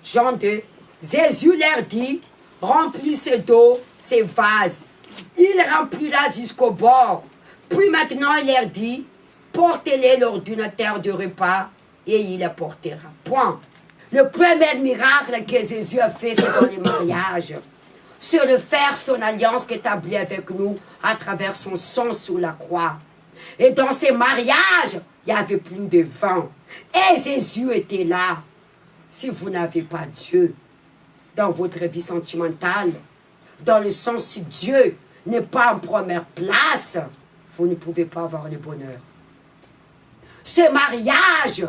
Jean 2. Jésus leur dit, remplissez d'eau ces vases. Il remplira jusqu'au bord. Puis maintenant, il leur dit, portez-les l'ordinateur de repas et il les portera. Point. Le premier miracle que Jésus a fait, c'est dans les mariages. Se refaire son alliance établie avec nous à travers son sang sous la croix. Et dans ces mariages, il n'y avait plus de vin. Et Jésus était là. Si vous n'avez pas Dieu dans votre vie sentimentale, dans le sens si Dieu n'est pas en première place, vous ne pouvez pas avoir le bonheur. Ce mariage,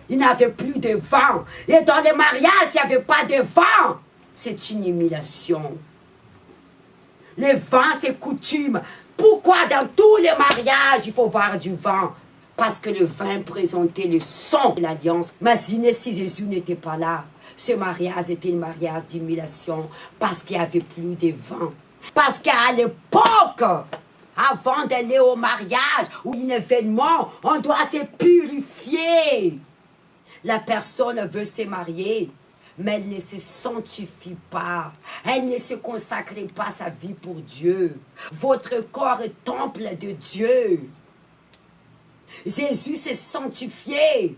il n'avait plus de vin. Et dans les mariages, il n'y avait pas de vin. C'est une humiliation. Le vin, c'est coutume. Pourquoi dans tous les mariages, il faut voir du vin? Parce que le vin présentait le sang de l'alliance. Imaginez si Jésus n'était pas là. Ce mariage était un mariage d'humiliation parce qu'il n'y avait plus de vin. Parce qu'à l'époque, avant d'aller au mariage ou un événement, on doit se purifier. La personne veut se marier, mais elle ne se sanctifie pas. Elle ne se consacre pas sa vie pour Dieu. Votre corps est temple de Dieu. Jésus s'est sanctifié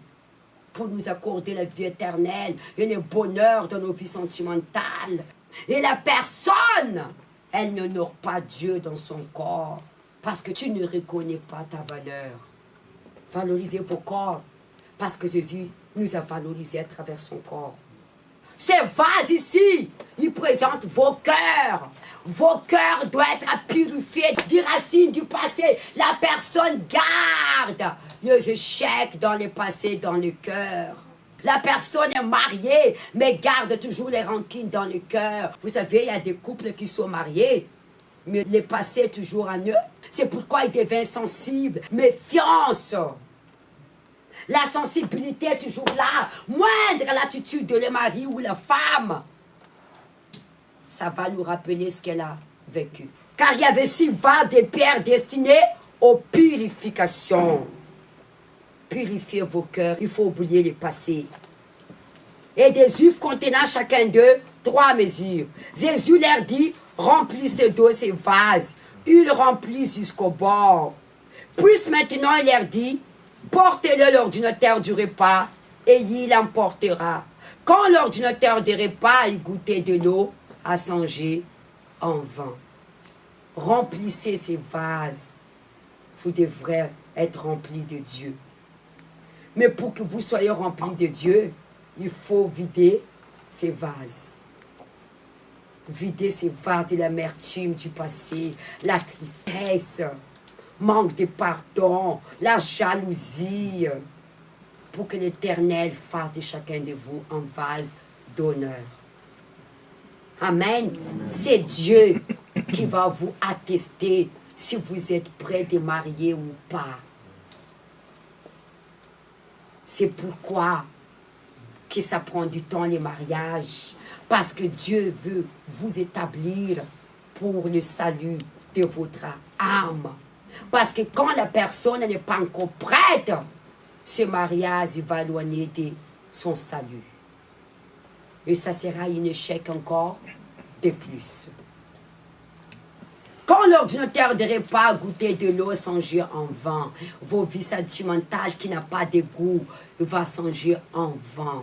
pour nous accorder la vie éternelle et le bonheur dans nos vies sentimentales. Et la personne, elle n'honore pas Dieu dans son corps parce que tu ne reconnais pas ta valeur. Valorisez vos corps parce que Jésus nous a valorisés à travers son corps. Ces vases ici, ils présentent vos cœurs. Vos cœurs doivent être purifiés des racines du passé. La personne garde les échecs dans le passé, dans le cœur. La personne est mariée, mais garde toujours les rancines dans le cœur. Vous savez, il y a des couples qui sont mariés, mais le passé est toujours en eux. C'est pourquoi ils deviennent sensibles. Méfiance. La sensibilité est toujours là. Moindre l'attitude de le mari ou la femme, ça va nous rappeler ce qu'elle a vécu. Car il y avait 6 vases de pierre destinés aux purifications. Purifiez vos cœurs, il faut oublier le passé. Et des œufs contenant chacun d'eux 3 mesures. Jésus leur dit, remplissez d'eau ces vases. Ils remplissent jusqu'au bord. Puis maintenant il leur dit, portez-le l'ordinateur du repas et il emportera. Quand l'ordinateur du repas y goûtait de l'eau, à songer en vin. Remplissez ces vases. Vous devrez être remplis de Dieu. Mais pour que vous soyez remplis de Dieu, il faut vider ces vases. Vider ces vases de l'amertume du passé, la tristesse, manque de pardon, la jalousie, pour que l'Éternel fasse de chacun de vous un vase d'honneur. Amen. C'est Dieu qui va vous attester si vous êtes prêt de marier ou pas. C'est pourquoi que ça prend du temps les mariages. Parce que Dieu veut vous établir pour le salut de votre âme. Parce que quand la personne n'est pas encore prête, ce mariage va éloigner de son salut. Et ça sera un échec encore de plus. Quand l'ordinateur de repas goûter de l'eau songer en vin, vos vies sentimentales qui n'ont pas de goût va songer en vin.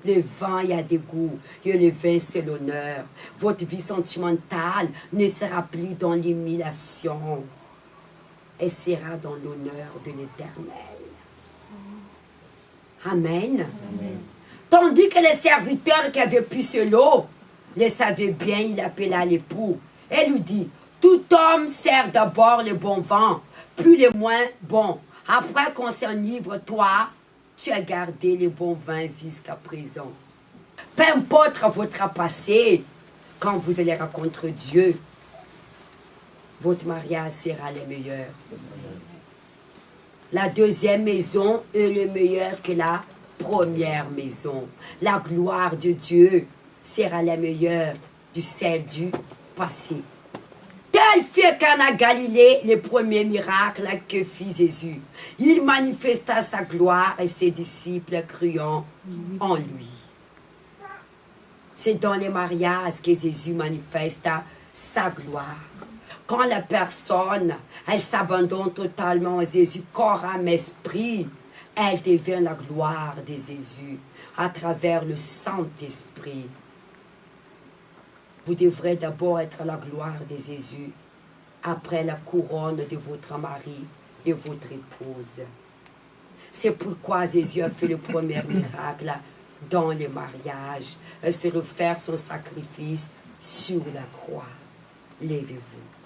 Le vin, il y a des goûts. Et le vin, c'est l'honneur. Votre vie sentimentale ne sera plus dans l'humiliation. Elle sera dans l'honneur de l'Éternel. Amen. Amen. Tandis que les serviteurs qui avaient pris l'eau, le savaient bien, il appela l'époux. Et lui dit, tout homme sert d'abord le bon vin, puis le moins bon. Après qu'on s'enivre, toi, tu as gardé le bon vin jusqu'à présent. Peu importe votre passé, quand vous allez rencontrer Dieu, votre mariage sera le meilleur. La deuxième maison est le meilleur que la première maison. La gloire de Dieu sera la meilleure du celle du passé. Tel fut qu'en Galilée, le premier miracle que fit Jésus. Il manifesta sa gloire et ses disciples crurent en lui. C'est dans les mariages que Jésus manifeste sa gloire. Quand la personne, elle s'abandonne totalement à Jésus, corps, âme, esprit, elle devient la gloire de Jésus à travers le Saint-Esprit. Vous devrez d'abord être la gloire de Jésus, après la couronne de votre mari et votre épouse. C'est pourquoi Jésus a fait le premier miracle dans le mariage, se refaire son sacrifice sur la croix. Levez-vous.